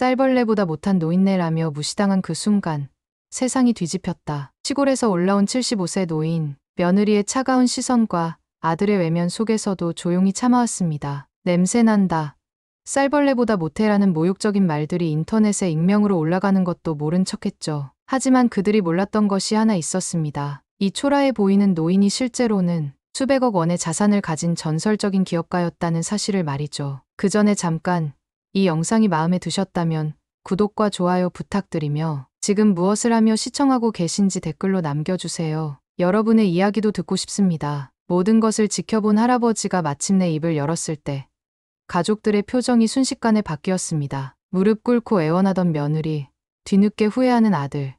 쌀벌레보다 못한 노인네라며 무시당한 그 순간 세상이 뒤집혔다. 시골에서 올라온 75세 노인, 며느리의 차가운 시선과 아들의 외면 속에서도 조용히 참아왔습니다. 냄새난다. 쌀벌레보다 못해라는 모욕적인 말들이 인터넷에 익명으로 올라가는 것도 모른 척했죠. 하지만 그들이 몰랐던 것이 하나 있었습니다. 이 초라해 보이는 노인이 실제로는 수백억 원의 자산을 가진 전설적인 기업가였다는 사실을 말이죠. 그 전에 잠깐 이 영상이 마음에 드셨다면 구독과 좋아요 부탁드리며 지금 무엇을 하며 시청하고 계신지 댓글로 남겨주세요. 여러분의 이야기도 듣고 싶습니다. 모든 것을 지켜본 할아버지가 마침내 입을 열었을 때 가족들의 표정이 순식간에 바뀌었습니다. 무릎 꿇고 애원하던 며느리, 뒤늦게 후회하는 아들,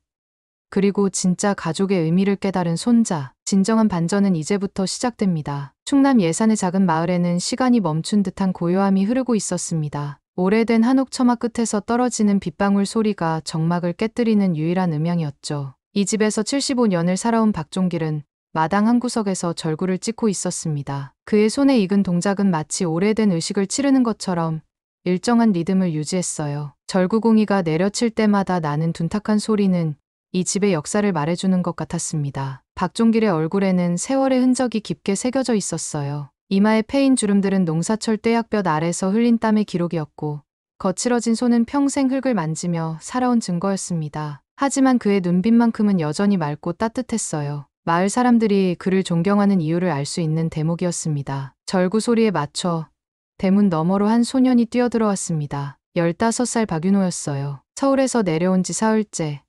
그리고 진짜 가족의 의미를 깨달은 손자. 진정한 반전은 이제부터 시작됩니다. 충남 예산의 작은 마을에는 시간이 멈춘 듯한 고요함이 흐르고 있었습니다. 오래된 한옥 처마 끝에서 떨어지는 빗방울 소리가 정막을 깨뜨리는 유일한 음향이었죠. 이 집에서 75년을 살아온 박종길은 마당 한 구석에서 절구를 찍고 있었습니다. 그의 손에 익은 동작은 마치 오래된 의식을 치르는 것처럼 일정한 리듬을 유지했어요. 절구공이가 내려칠 때마다 나는 둔탁한 소리는 이 집의 역사를 말해주는 것 같았습니다. 박종길의 얼굴에는 세월의 흔적이 깊게 새겨져 있었어요. 이마에 패인 주름들은 농사철 뙤약볕 아래서 흘린 땀의 기록이었고 거칠어진 손은 평생 흙을 만지며 살아온 증거였습니다. 하지만 그의 눈빛만큼은 여전히 맑고 따뜻했어요. 마을 사람들이 그를 존경하는 이유를 알 수 있는 대목이었습니다. 절구 소리에 맞춰 대문 너머로 한 소년이 뛰어들어왔습니다. 15살 박윤호였어요. 서울에서 내려온 지 사흘째.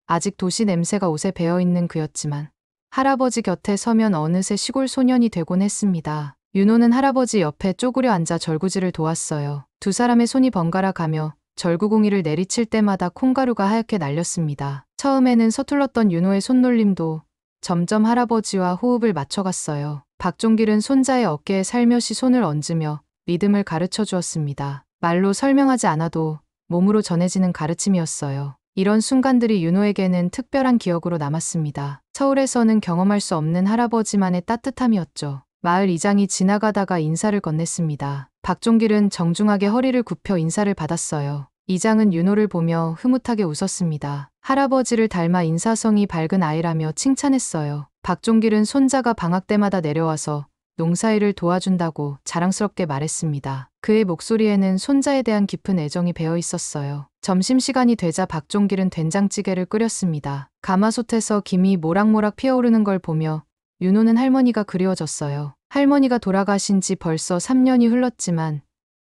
아직 도시 냄새가 옷에 배어있는 그였지만 할아버지 곁에 서면 어느새 시골 소년이 되곤 했습니다. 윤호는 할아버지 옆에 쪼그려 앉아 절구질을 도왔어요. 두 사람의 손이 번갈아 가며 절구공이를 내리칠 때마다 콩가루가 하얗게 날렸습니다. 처음에는 서툴렀던 윤호의 손놀림도 점점 할아버지와 호흡을 맞춰갔어요. 박종길은 손자의 어깨에 살며시 손을 얹으며 리듬을 가르쳐 주었습니다. 말로 설명하지 않아도 몸으로 전해지는 가르침이었어요. 이런 순간들이 윤호에게는 특별한 기억으로 남았습니다. 서울에서는 경험할 수 없는 할아버지만의 따뜻함이었죠. 마을 이장이 지나가다가 인사를 건넸습니다. 박종길은 정중하게 허리를 굽혀 인사를 받았어요. 이장은 윤호를 보며 흐뭇하게 웃었습니다. 할아버지를 닮아 인사성이 밝은 아이라며 칭찬했어요. 박종길은 손자가 방학 때마다 내려와서 농사일을 도와준다고 자랑스럽게 말했습니다. 그의 목소리에는 손자에 대한 깊은 애정이 배어 있었어요. 점심시간이 되자 박종길은 된장찌개를 끓였습니다. 가마솥에서 김이 모락모락 피어오르는 걸 보며 윤호는 할머니가 그리워졌어요. 할머니가 돌아가신 지 벌써 3년이 흘렀지만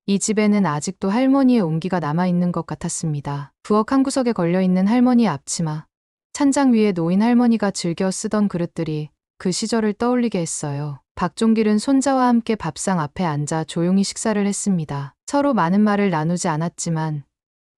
이 집에는 아직도 할머니의 온기가 남아있는 것 같았습니다. 부엌 한 구석에 걸려있는 할머니의 앞치마, 찬장 위에 놓인 할머니가 즐겨 쓰던 그릇들이 그 시절을 떠올리게 했어요. 박종길은 손자와 함께 밥상 앞에 앉아 조용히 식사를 했습니다. 서로 많은 말을 나누지 않았지만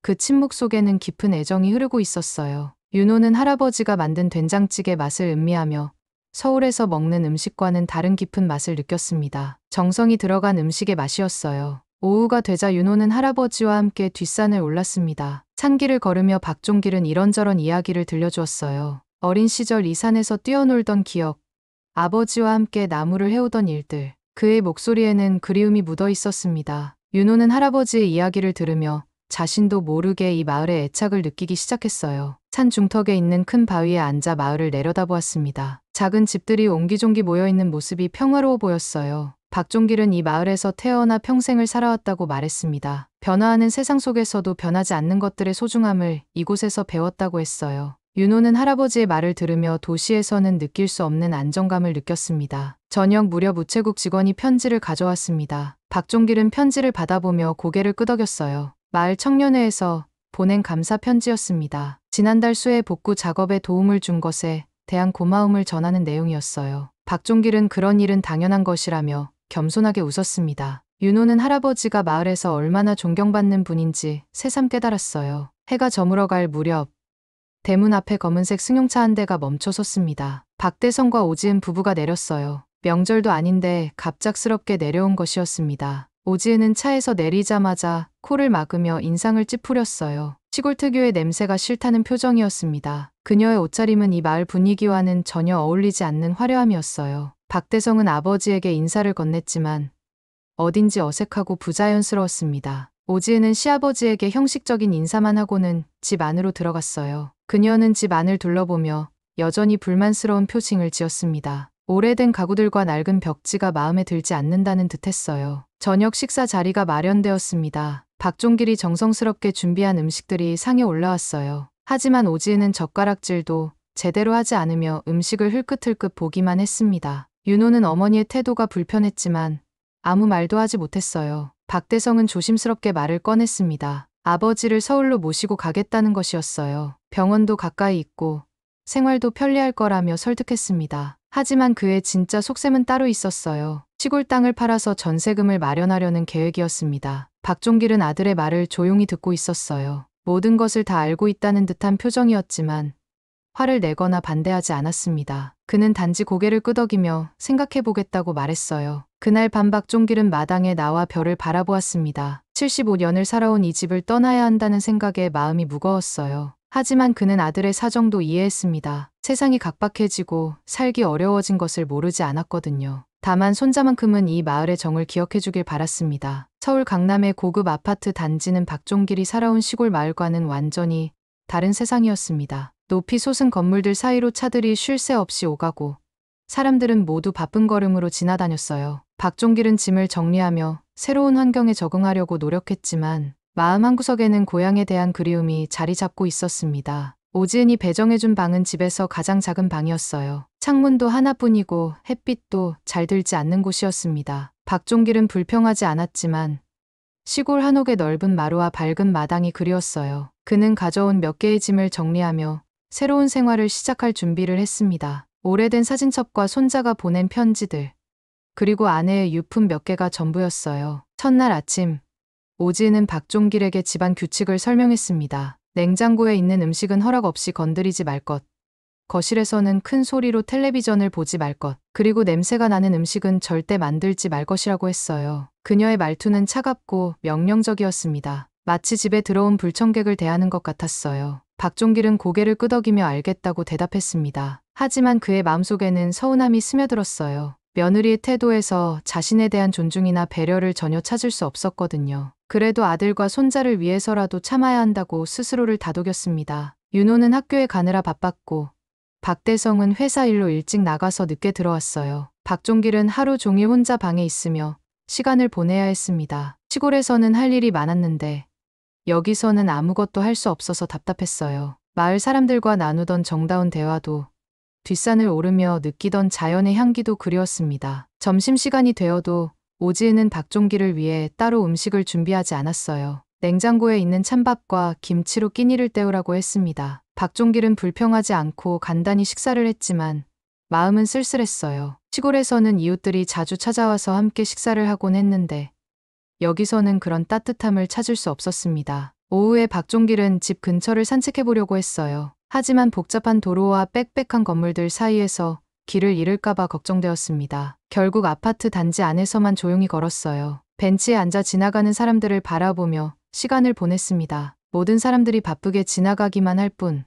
그 침묵 속에는 깊은 애정이 흐르고 있었어요. 윤호는 할아버지가 만든 된장찌개 맛을 음미하며 서울에서 먹는 음식과는 다른 깊은 맛을 느꼈습니다. 정성이 들어간 음식의 맛이었어요. 오후가 되자 윤호는 할아버지와 함께 뒷산을 올랐습니다. 산길을 걸으며 박종길은 이런저런 이야기를 들려주었어요. 어린 시절 이 산에서 뛰어놀던 기억, 아버지와 함께 나무를 해오던 일들. 그의 목소리에는 그리움이 묻어 있었습니다. 윤호는 할아버지의 이야기를 들으며 자신도 모르게 이 마을의 애착을 느끼기 시작했어요. 산 중턱에 있는 큰 바위에 앉아 마을을 내려다보았습니다. 작은 집들이 옹기종기 모여있는 모습이 평화로워 보였어요. 박종길은 이 마을에서 태어나 평생을 살아왔다고 말했습니다. 변화하는 세상 속에서도 변하지 않는 것들의 소중함을 이곳에서 배웠다고 했어요. 윤호는 할아버지의 말을 들으며 도시에서는 느낄 수 없는 안정감을 느꼈습니다. 저녁 무렵 우체국 직원이 편지를 가져왔습니다. 박종길은 편지를 받아보며 고개를 끄덕였어요. 마을 청년회에서 보낸 감사 편지였습니다. 지난달 수해 복구 작업에 도움을 준 것에 대한 고마움을 전하는 내용이었어요. 박종길은 그런 일은 당연한 것이라며 겸손하게 웃었습니다. 윤호는 할아버지가 마을에서 얼마나 존경받는 분인지 새삼 깨달았어요. 해가 저물어갈 무렵 대문 앞에 검은색 승용차 한 대가 멈춰 섰습니다. 박대성과 오지은 부부가 내렸어요. 명절도 아닌데 갑작스럽게 내려온 것이었습니다. 오지은은 차에서 내리자마자 코를 막으며 인상을 찌푸렸어요. 시골 특유의 냄새가 싫다는 표정이었습니다. 그녀의 옷차림은 이 마을 분위기와는 전혀 어울리지 않는 화려함이었어요. 박대성은 아버지에게 인사를 건넸지만 어딘지 어색하고 부자연스러웠습니다. 오지은은 시아버지에게 형식적인 인사만 하고는 집 안으로 들어갔어요. 그녀는 집 안을 둘러보며 여전히 불만스러운 표情을 지었습니다. 오래된 가구들과 낡은 벽지가 마음에 들지 않는다는 듯했어요. 저녁 식사 자리가 마련되었습니다. 박종길이 정성스럽게 준비한 음식들이 상에 올라왔어요. 하지만 오지은은 젓가락질도 제대로 하지 않으며 음식을 흘끗흘끗 보기만 했습니다. 윤호는 어머니의 태도가 불편했지만 아무 말도 하지 못했어요. 박대성은 조심스럽게 말을 꺼냈습니다. 아버지를 서울로 모시고 가겠다는 것이었어요. 병원도 가까이 있고 생활도 편리할 거라며 설득했습니다. 하지만 그의 진짜 속셈은 따로 있었어요. 시골 땅을 팔아서 전세금을 마련하려는 계획이었습니다. 박종길은 아들의 말을 조용히 듣고 있었어요. 모든 것을 다 알고 있다는 듯한 표정이었지만 화를 내거나 반대하지 않았습니다. 그는 단지 고개를 끄덕이며 생각해보겠다고 말했어요. 그날 밤 박종길은 마당에 나와 별을 바라보았습니다. 75년을 살아온 이 집을 떠나야 한다는 생각에 마음이 무거웠어요. 하지만 그는 아들의 사정도 이해했습니다. 세상이 각박해지고 살기 어려워진 것을 모르지 않았거든요. 다만 손자만큼은 이 마을의 정을 기억해주길 바랐습니다. 서울 강남의 고급 아파트 단지는 박종길이 살아온 시골 마을과는 완전히 다른 세상이었습니다. 높이 솟은 건물들 사이로 차들이 쉴 새 없이 오가고 사람들은 모두 바쁜 걸음으로 지나다녔어요. 박종길은 짐을 정리하며 새로운 환경에 적응하려고 노력했지만 마음 한구석에는 고향에 대한 그리움이 자리 잡고 있었습니다. 오지은이 배정해준 방은 집에서 가장 작은 방이었어요. 창문도 하나뿐이고 햇빛도 잘 들지 않는 곳이었습니다. 박종길은 불평하지 않았지만 시골 한옥의 넓은 마루와 밝은 마당이 그리웠어요. 그는 가져온 몇 개의 짐을 정리하며 새로운 생활을 시작할 준비를 했습니다. 오래된 사진첩과 손자가 보낸 편지들, 그리고 아내의 유품 몇 개가 전부였어요. 첫날 아침, 오지은은 박종길에게 집안 규칙을 설명했습니다. 냉장고에 있는 음식은 허락 없이 건드리지 말 것. 거실에서는 큰 소리로 텔레비전을 보지 말 것. 그리고 냄새가 나는 음식은 절대 만들지 말 것이라고 했어요. 그녀의 말투는 차갑고 명령적이었습니다. 마치 집에 들어온 불청객을 대하는 것 같았어요. 박종길은 고개를 끄덕이며 알겠다고 대답했습니다. 하지만 그의 마음속에는 서운함이 스며들었어요. 며느리의 태도에서 자신에 대한 존중이나 배려를 전혀 찾을 수 없었거든요. 그래도 아들과 손자를 위해서라도 참아야 한다고 스스로를 다독였습니다. 윤호는 학교에 가느라 바빴고 박대성은 회사 일로 일찍 나가서 늦게 들어왔어요. 박종길은 하루 종일 혼자 방에 있으며 시간을 보내야 했습니다. 시골에서는 할 일이 많았는데 여기서는 아무것도 할 수 없어서 답답했어요. 마을 사람들과 나누던 정다운 대화도 뒷산을 오르며 느끼던 자연의 향기도 그리웠습니다. 점심시간이 되어도 오지은은 박종길을 위해 따로 음식을 준비하지 않았어요. 냉장고에 있는 찬밥과 김치로 끼니를 때우라고 했습니다. 박종길은 불평하지 않고 간단히 식사를 했지만 마음은 쓸쓸했어요. 시골에서는 이웃들이 자주 찾아와서 함께 식사를 하곤 했는데 여기서는 그런 따뜻함을 찾을 수 없었습니다. 오후에 박종길은 집 근처를 산책해보려고 했어요. 하지만 복잡한 도로와 빽빽한 건물들 사이에서 길을 잃을까봐 걱정되었습니다. 결국 아파트 단지 안에서만 조용히 걸었어요. 벤치에 앉아 지나가는 사람들을 바라보며 시간을 보냈습니다. 모든 사람들이 바쁘게 지나가기만 할 뿐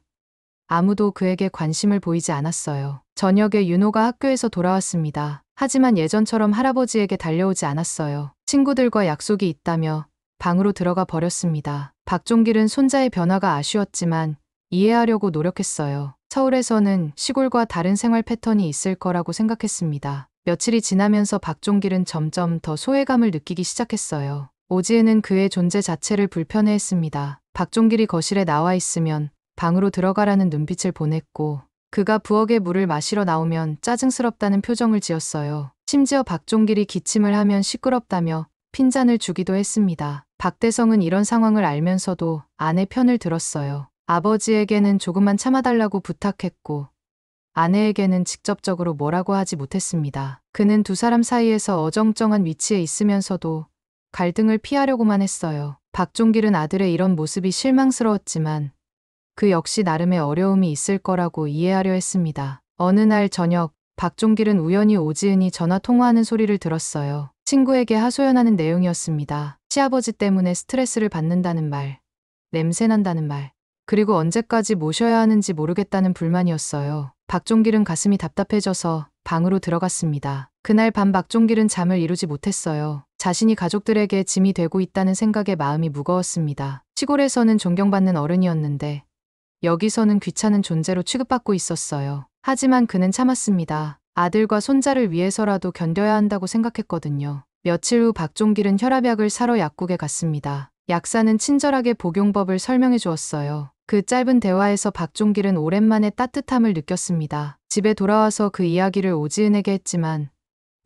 아무도 그에게 관심을 보이지 않았어요. 저녁에 윤호가 학교에서 돌아왔습니다. 하지만 예전처럼 할아버지에게 달려오지 않았어요. 친구들과 약속이 있다며 방으로 들어가 버렸습니다. 박종길은 손자의 변화가 아쉬웠지만 이해하려고 노력했어요. 서울에서는 시골과 다른 생활 패턴이 있을 거라고 생각했습니다. 며칠이 지나면서 박종길은 점점 더 소외감을 느끼기 시작했어요. 오지은은 그의 존재 자체를 불편해했습니다. 박종길이 거실에 나와 있으면 방으로 들어가라는 눈빛을 보냈고 그가 부엌에 물을 마시러 나오면 짜증스럽다는 표정을 지었어요. 심지어 박종길이 기침을 하면 시끄럽다며 핀잔을 주기도 했습니다. 박대성은 이런 상황을 알면서도 아내 편을 들었어요. 아버지에게는 조금만 참아달라고 부탁했고 아내에게는 직접적으로 뭐라고 하지 못했습니다. 그는 두 사람 사이에서 어정쩡한 위치에 있으면서도 갈등을 피하려고만 했어요. 박종길은 아들의 이런 모습이 실망스러웠지만 그 역시 나름의 어려움이 있을 거라고 이해하려 했습니다. 어느 날 저녁, 박종길은 우연히 오지은이 전화 통화하는 소리를 들었어요. 친구에게 하소연하는 내용이었습니다. 시아버지 때문에 스트레스를 받는다는 말, 냄새난다는 말, 그리고 언제까지 모셔야 하는지 모르겠다는 불만이었어요. 박종길은 가슴이 답답해져서 방으로 들어갔습니다. 그날 밤 박종길은 잠을 이루지 못했어요. 자신이 가족들에게 짐이 되고 있다는 생각에 마음이 무거웠습니다. 시골에서는 존경받는 어른이었는데 여기서는 귀찮은 존재로 취급받고 있었어요. 하지만 그는 참았습니다. 아들과 손자를 위해서라도 견뎌야 한다고 생각했거든요. 며칠 후 박종길은 혈압약을 사러 약국에 갔습니다. 약사는 친절하게 복용법을 설명해 주었어요. 그 짧은 대화에서 박종길은 오랜만에 따뜻함을 느꼈습니다. 집에 돌아와서 그 이야기를 오지은에게 했지만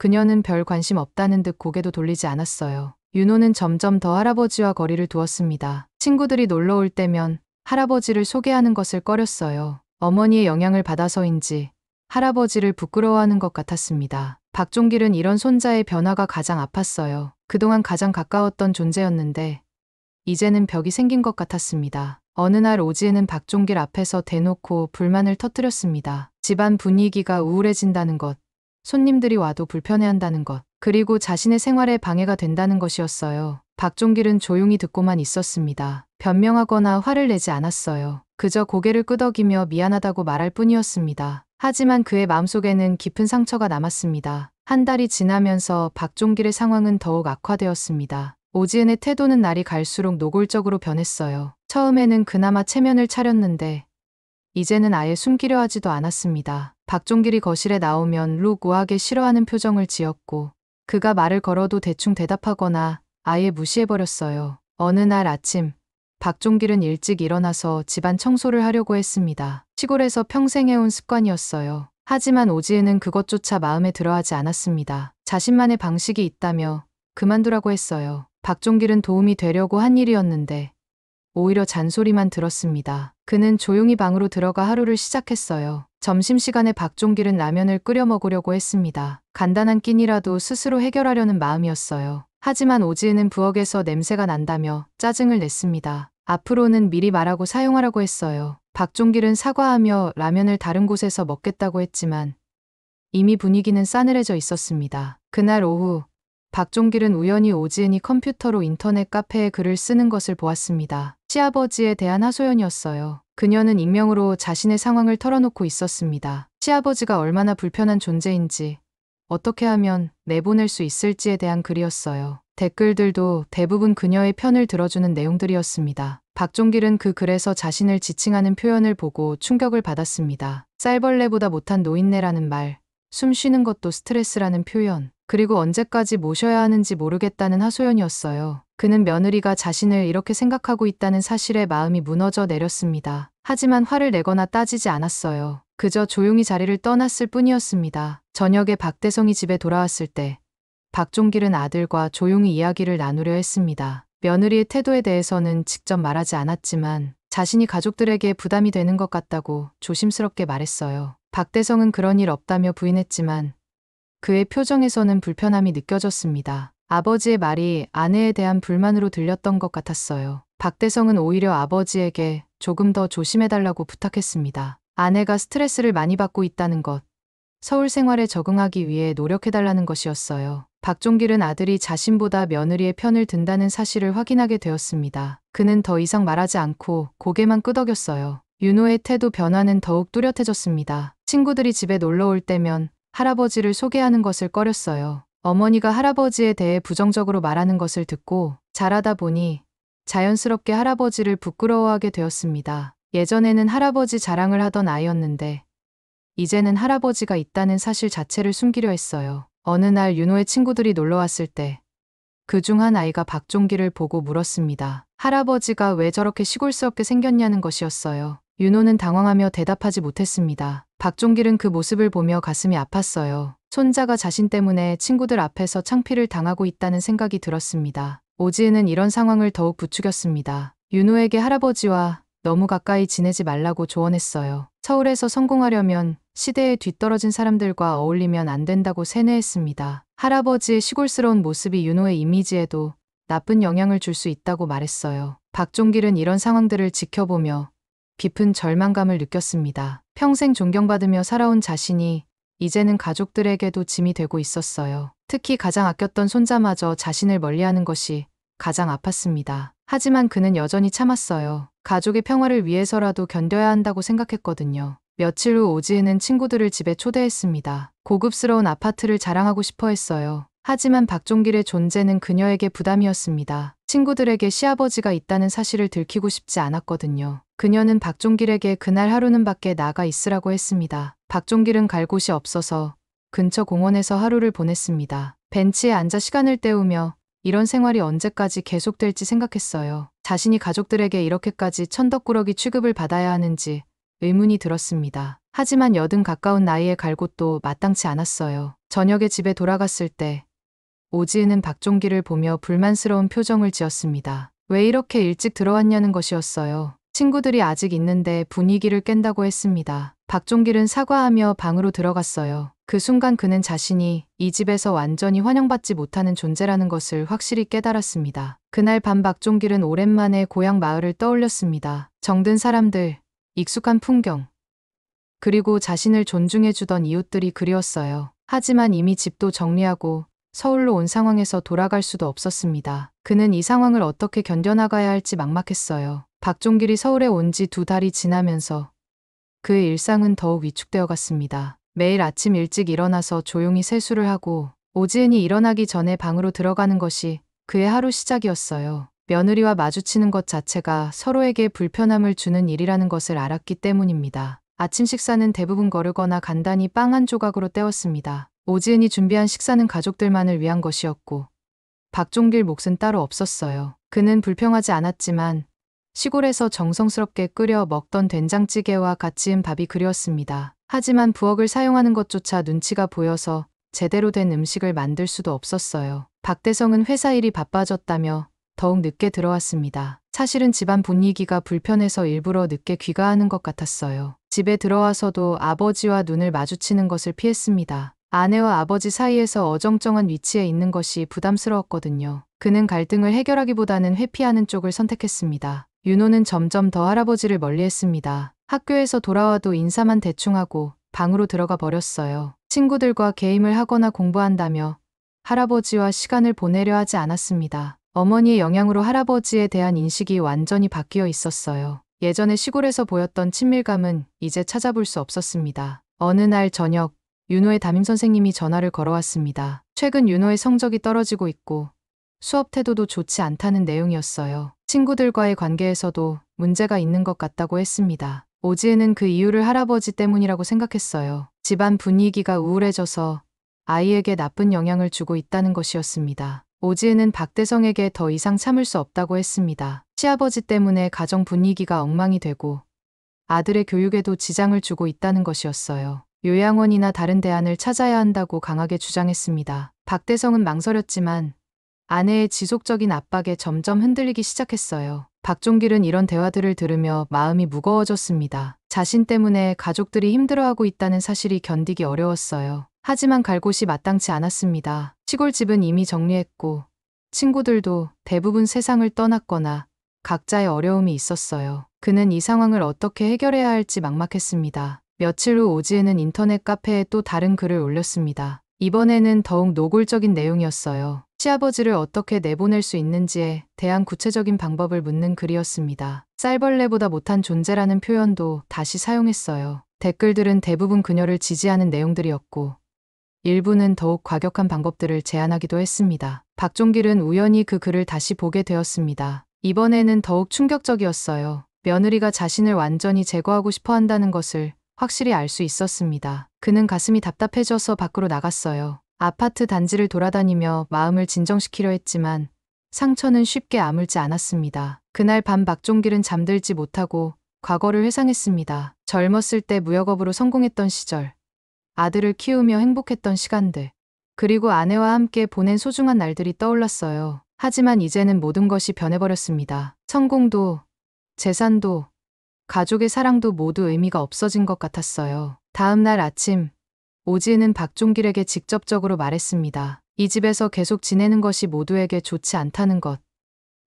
그녀는 별 관심 없다는 듯 고개도 돌리지 않았어요. 윤호는 점점 더 할아버지와 거리를 두었습니다. 친구들이 놀러 올 때면 할아버지를 소개하는 것을 꺼렸어요. 어머니의 영향을 받아서인지 할아버지를 부끄러워하는 것 같았습니다. 박종길은 이런 손자의 변화가 가장 아팠어요. 그동안 가장 가까웠던 존재였는데 이제는 벽이 생긴 것 같았습니다. 어느 날 오지은은 박종길 앞에서 대놓고 불만을 터뜨렸습니다. 집안 분위기가 우울해진다는 것, 손님들이 와도 불편해한다는 것, 그리고 자신의 생활에 방해가 된다는 것이었어요. 박종길은 조용히 듣고만 있었습니다. 변명하거나 화를 내지 않았어요. 그저 고개를 끄덕이며 미안하다고 말할 뿐이었습니다. 하지만 그의 마음속에는 깊은 상처가 남았습니다. 한 달이 지나면서 박종길의 상황은 더욱 악화되었습니다. 오지은의 태도는 날이 갈수록 노골적으로 변했어요. 처음에는 그나마 체면을 차렸는데 이제는 아예 숨기려 하지도 않았습니다. 박종길이 거실에 나오면 룩 우하게 싫어하는 표정을 지었고 그가 말을 걸어도 대충 대답하거나 아예 무시해버렸어요. 어느 날 아침 박종길은 일찍 일어나서 집안 청소를 하려고 했습니다. 시골에서 평생 해온 습관이었어요. 하지만 오지은은 그것조차 마음에 들어하지 않았습니다. 자신만의 방식이 있다며 그만두라고 했어요. 박종길은 도움이 되려고 한 일이었는데 오히려 잔소리만 들었습니다. 그는 조용히 방으로 들어가 하루를 시작했어요. 점심시간에 박종길은 라면을 끓여 먹으려고 했습니다. 간단한 끼니라도 스스로 해결하려는 마음이었어요. 하지만 오지은은 부엌에서 냄새가 난다며 짜증을 냈습니다. 앞으로는 미리 말하고 사용하라고 했어요. 박종길은 사과하며 라면을 다른 곳에서 먹겠다고 했지만 이미 분위기는 싸늘해져 있었습니다. 그날 오후 박종길은 우연히 오지은이 컴퓨터로 인터넷 카페에 글을 쓰는 것을 보았습니다. 시아버지에 대한 하소연이었어요. 그녀는 익명으로 자신의 상황을 털어놓고 있었습니다. 시아버지가 얼마나 불편한 존재인지, 어떻게 하면 내보낼 수 있을지에 대한 글이었어요. 댓글들도 대부분 그녀의 편을 들어주는 내용들이었습니다. 박종길은 그 글에서 자신을 지칭하는 표현을 보고 충격을 받았습니다. 쌀벌레보다 못한 노인네라는 말, 숨 쉬는 것도 스트레스라는 표현, 그리고 언제까지 모셔야 하는지 모르겠다는 하소연이었어요. 그는 며느리가 자신을 이렇게 생각하고 있다는 사실에 마음이 무너져 내렸습니다. 하지만 화를 내거나 따지지 않았어요. 그저 조용히 자리를 떠났을 뿐이었습니다. 저녁에 박대성이 집에 돌아왔을 때 박종길은 아들과 조용히 이야기를 나누려 했습니다. 며느리의 태도에 대해서는 직접 말하지 않았지만 자신이 가족들에게 부담이 되는 것 같다고 조심스럽게 말했어요. 박대성은 그런 일 없다며 부인했지만 그의 표정에서는 불편함이 느껴졌습니다. 아버지의 말이 아내에 대한 불만으로 들렸던 것 같았어요. 박대성은 오히려 아버지에게 조금 더 조심해달라고 부탁했습니다. 아내가 스트레스를 많이 받고 있다는 것, 서울 생활에 적응하기 위해 노력해달라는 것이었어요. 박종길은 아들이 자신보다 며느리의 편을 든다는 사실을 확인하게 되었습니다. 그는 더 이상 말하지 않고 고개만 끄덕였어요. 윤호의 태도 변화는 더욱 뚜렷해졌습니다. 친구들이 집에 놀러 올 때면 할아버지를 소개하는 것을 꺼렸어요. 어머니가 할아버지에 대해 부정적으로 말하는 것을 듣고 자라다 보니 자연스럽게 할아버지를 부끄러워하게 되었습니다. 예전에는 할아버지 자랑을 하던 아이였는데 이제는 할아버지가 있다는 사실 자체를 숨기려 했어요. 어느 날 윤호의 친구들이 놀러 왔을 때 그중 한 아이가 박종길을 보고 물었습니다. 할아버지가 왜 저렇게 시골스럽게 생겼냐는 것이었어요. 윤호는 당황하며 대답하지 못했습니다. 박종길은 그 모습을 보며 가슴이 아팠어요. 손자가 자신 때문에 친구들 앞에서 창피를 당하고 있다는 생각이 들었습니다. 오지은은 이런 상황을 더욱 부추겼습니다. 윤호에게 할아버지와 너무 가까이 지내지 말라고 조언했어요. 서울에서 성공하려면 시대에 뒤떨어진 사람들과 어울리면 안 된다고 세뇌했습니다. 할아버지의 시골스러운 모습이 윤호의 이미지에도 나쁜 영향을 줄 수 있다고 말했어요. 박종길은 이런 상황들을 지켜보며 깊은 절망감을 느꼈습니다. 평생 존경받으며 살아온 자신이 이제는 가족들에게도 짐이 되고 있었어요. 특히 가장 아꼈던 손자마저 자신을 멀리하는 것이 가장 아팠습니다. 하지만 그는 여전히 참았어요. 가족의 평화를 위해서라도 견뎌야 한다고 생각했거든요. 며칠 후 오지은은 친구들을 집에 초대했습니다. 고급스러운 아파트를 자랑하고 싶어 했어요. 하지만 박종길의 존재는 그녀에게 부담이었습니다. 친구들에게 시아버지가 있다는 사실을 들키고 싶지 않았거든요. 그녀는 박종길에게 그날 하루는 밖에 나가 있으라고 했습니다. 박종길은 갈 곳이 없어서 근처 공원에서 하루를 보냈습니다. 벤치에 앉아 시간을 때우며 이런 생활이 언제까지 계속될지 생각했어요. 자신이 가족들에게 이렇게까지 천덕꾸러기 취급을 받아야 하는지 의문이 들었습니다. 하지만 여든 가까운 나이에 갈 곳도 마땅치 않았어요. 저녁에 집에 돌아갔을 때 오지은은 박종길을 보며 불만스러운 표정을 지었습니다. 왜 이렇게 일찍 들어왔냐는 것이었어요. 친구들이 아직 있는데 분위기를 깬다고 했습니다. 박종길은 사과하며 방으로 들어갔어요. 그 순간 그는 자신이 이 집에서 완전히 환영받지 못하는 존재라는 것을 확실히 깨달았습니다. 그날 밤 박종길은 오랜만에 고향 마을을 떠올렸습니다. 정든 사람들, 익숙한 풍경, 그리고 자신을 존중해주던 이웃들이 그리웠어요. 하지만 이미 집도 정리하고 서울로 온 상황에서 돌아갈 수도 없었습니다. 그는 이 상황을 어떻게 견뎌나가야 할지 막막했어요. 박종길이 서울에 온 지 2달이 지나면서 그의 일상은 더욱 위축되어 갔습니다. 매일 아침 일찍 일어나서 조용히 세수를 하고 오지은이 일어나기 전에 방으로 들어가는 것이 그의 하루 시작이었어요. 며느리와 마주치는 것 자체가 서로에게 불편함을 주는 일이라는 것을 알았기 때문입니다. 아침 식사는 대부분 거르거나 간단히 빵 한 조각으로 때웠습니다. 오지은이 준비한 식사는 가족들만을 위한 것이었고 박종길 몫은 따로 없었어요. 그는 불평하지 않았지만 시골에서 정성스럽게 끓여 먹던 된장찌개와 갓 지은 밥이 그리웠습니다. 하지만 부엌을 사용하는 것조차 눈치가 보여서 제대로 된 음식을 만들 수도 없었어요. 박대성은 회사 일이 바빠졌다며 더욱 늦게 들어왔습니다. 사실은 집안 분위기가 불편해서 일부러 늦게 귀가하는 것 같았어요. 집에 들어와서도 아버지와 눈을 마주치는 것을 피했습니다. 아내와 아버지 사이에서 어정쩡한 위치에 있는 것이 부담스러웠거든요. 그는 갈등을 해결하기보다는 회피하는 쪽을 선택했습니다. 윤호는 점점 더 할아버지를 멀리했습니다. 학교에서 돌아와도 인사만 대충 하고 방으로 들어가 버렸어요. 친구들과 게임을 하거나 공부한다며 할아버지와 시간을 보내려 하지 않았습니다. 어머니의 영향으로 할아버지에 대한 인식이 완전히 바뀌어 있었어요. 예전에 시골에서 보였던 친밀감은 이제 찾아볼 수 없었습니다. 어느 날 저녁, 윤호의 담임선생님이 전화를 걸어왔습니다. 최근 윤호의 성적이 떨어지고 있고 수업 태도도 좋지 않다는 내용이었어요. 친구들과의 관계에서도 문제가 있는 것 같다고 했습니다. 오지은은 그 이유를 할아버지 때문이라고 생각했어요. 집안 분위기가 우울해져서 아이에게 나쁜 영향을 주고 있다는 것이었습니다. 오지은은 박대성에게 더 이상 참을 수 없다고 했습니다. 시아버지 때문에 가정 분위기가 엉망이 되고 아들의 교육에도 지장을 주고 있다는 것이었어요. 요양원이나 다른 대안을 찾아야 한다고 강하게 주장했습니다. 박대성은 망설였지만 아내의 지속적인 압박에 점점 흔들리기 시작했어요. 박종길은 이런 대화들을 들으며 마음이 무거워졌습니다. 자신 때문에 가족들이 힘들어하고 있다는 사실이 견디기 어려웠어요. 하지만 갈 곳이 마땅치 않았습니다. 시골집은 이미 정리했고 친구들도 대부분 세상을 떠났거나 각자의 어려움이 있었어요. 그는 이 상황을 어떻게 해결해야 할지 막막했습니다. 며칠 후 오지은은 인터넷 카페에 또 다른 글을 올렸습니다. 이번에는 더욱 노골적인 내용이었어요. 시아버지를 어떻게 내보낼 수 있는지에 대한 구체적인 방법을 묻는 글이었습니다. 쌀벌레보다 못한 존재라는 표현도 다시 사용했어요. 댓글들은 대부분 그녀를 지지하는 내용들이었고 일부는 더욱 과격한 방법들을 제안하기도 했습니다. 박종길은 우연히 그 글을 다시 보게 되었습니다. 이번에는 더욱 충격적이었어요. 며느리가 자신을 완전히 제거하고 싶어 한다는 것을 확실히 알 수 있었습니다. 그는 가슴이 답답해져서 밖으로 나갔어요. 아파트 단지를 돌아다니며 마음을 진정시키려 했지만 상처는 쉽게 아물지 않았습니다. 그날 밤 박종길은 잠들지 못하고 과거를 회상했습니다. 젊었을 때 무역업으로 성공했던 시절, 아들을 키우며 행복했던 시간들, 그리고 아내와 함께 보낸 소중한 날들이 떠올랐어요. 하지만 이제는 모든 것이 변해버렸습니다. 성공도, 재산도, 가족의 사랑도 모두 의미가 없어진 것 같았어요. 다음 날 아침, 오지은은 박종길에게 직접적으로 말했습니다. 이 집에서 계속 지내는 것이 모두에게 좋지 않다는 것,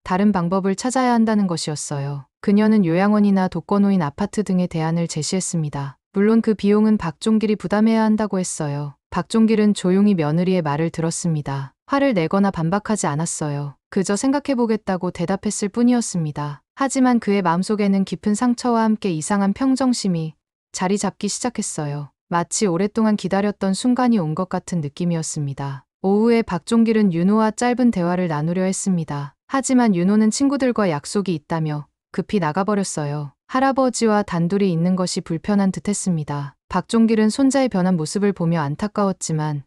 다른 방법을 찾아야 한다는 것이었어요. 그녀는 요양원이나 독거노인 아파트 등의 대안을 제시했습니다. 물론 그 비용은 박종길이 부담해야 한다고 했어요. 박종길은 조용히 며느리의 말을 들었습니다. 화를 내거나 반박하지 않았어요. 그저 생각해보겠다고 대답했을 뿐이었습니다. 하지만 그의 마음속에는 깊은 상처와 함께 이상한 평정심이 자리 잡기 시작했어요. 마치 오랫동안 기다렸던 순간이 온 것 같은 느낌이었습니다. 오후에 박종길은 윤호와 짧은 대화를 나누려 했습니다. 하지만 윤호는 친구들과 약속이 있다며 급히 나가버렸어요. 할아버지와 단둘이 있는 것이 불편한 듯 했습니다. 박종길은 손자의 변한 모습을 보며 안타까웠지만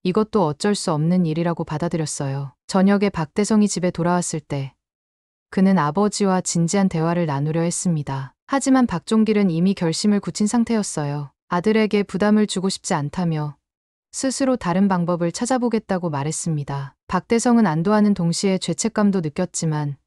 이것도 어쩔 수 없는 일이라고 받아들였어요. 저녁에 박대성이 집에 돌아왔을 때 그는 아버지와 진지한 대화를 나누려 했습니다. 하지만 박종길은 이미 결심을 굳힌 상태였어요. 아들에게 부담을 주고 싶지 않다며 스스로 다른 방법을 찾아보겠다고 말했습니다. 박대성은 안도하는 동시에 죄책감도 느꼈지만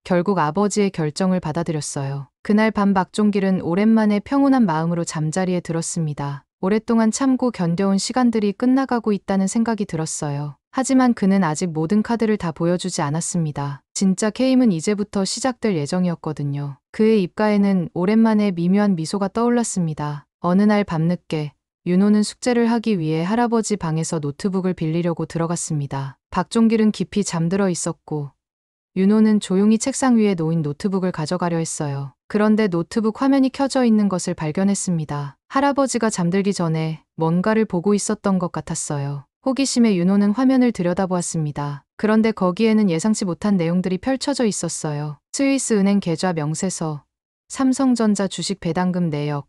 결국 아버지의 결정을 받아들였어요. 그날 밤 박종길은 오랜만에 평온한 마음으로 잠자리에 들었습니다. 오랫동안 참고 견뎌온 시간들이 끝나가고 있다는 생각이 들었어요. 하지만 그는 아직 모든 카드를 다 보여주지 않았습니다. 진짜 게임은 이제부터 시작될 예정이었거든요. 그의 입가에는 오랜만에 미묘한 미소가 떠올랐습니다. 어느 날 밤늦게 윤호는 숙제를 하기 위해 할아버지 방에서 노트북을 빌리려고 들어갔습니다. 박종길은 깊이 잠들어 있었고 윤호는 조용히 책상 위에 놓인 노트북을 가져가려 했어요. 그런데 노트북 화면이 켜져 있는 것을 발견했습니다. 할아버지가 잠들기 전에 뭔가를 보고 있었던 것 같았어요. 호기심에 윤호는 화면을 들여다보았습니다. 그런데 거기에는 예상치 못한 내용들이 펼쳐져 있었어요. 스위스은행 계좌 명세서, 삼성전자 주식 배당금 내역,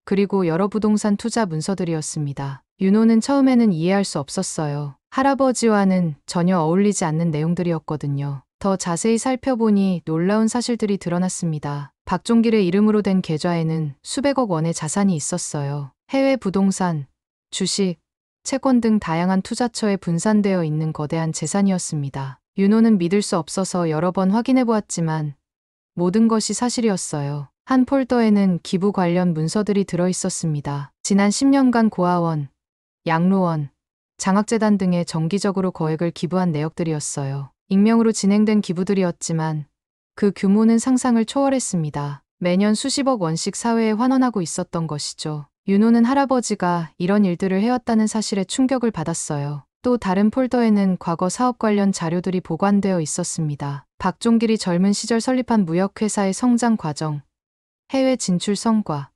그리고 여러 부동산 투자 문서들이었습니다. 윤호는 처음에는 이해할 수 없었어요. 할아버지와는 전혀 어울리지 않는 내용들이었거든요. 더 자세히 살펴보니 놀라운 사실들이 드러났습니다. 박종길의 이름으로 된 계좌에는 수백억 원의 자산이 있었어요. 해외 부동산, 주식, 채권 등 다양한 투자처에 분산되어 있는 거대한 재산이었습니다. 윤호는 믿을 수 없어서 여러 번 확인해 보았지만 모든 것이 사실이었어요. 한 폴더에는 기부 관련 문서들이 들어 있었습니다. 지난 10년간 고아원, 양로원, 장학재단 등에 정기적으로 거액을 기부한 내역들이었어요. 익명으로 진행된 기부들이었지만 그 규모는 상상을 초월했습니다. 매년 수십억 원씩 사회에 환원하고 있었던 것이죠. 윤호는 할아버지가 이런 일들을 해왔다는 사실에 충격을 받았어요. 또 다른 폴더에는 과거 사업 관련 자료들이 보관되어 있었습니다. 박종길이 젊은 시절 설립한 무역회사의 성장 과정, 해외 진출 성과,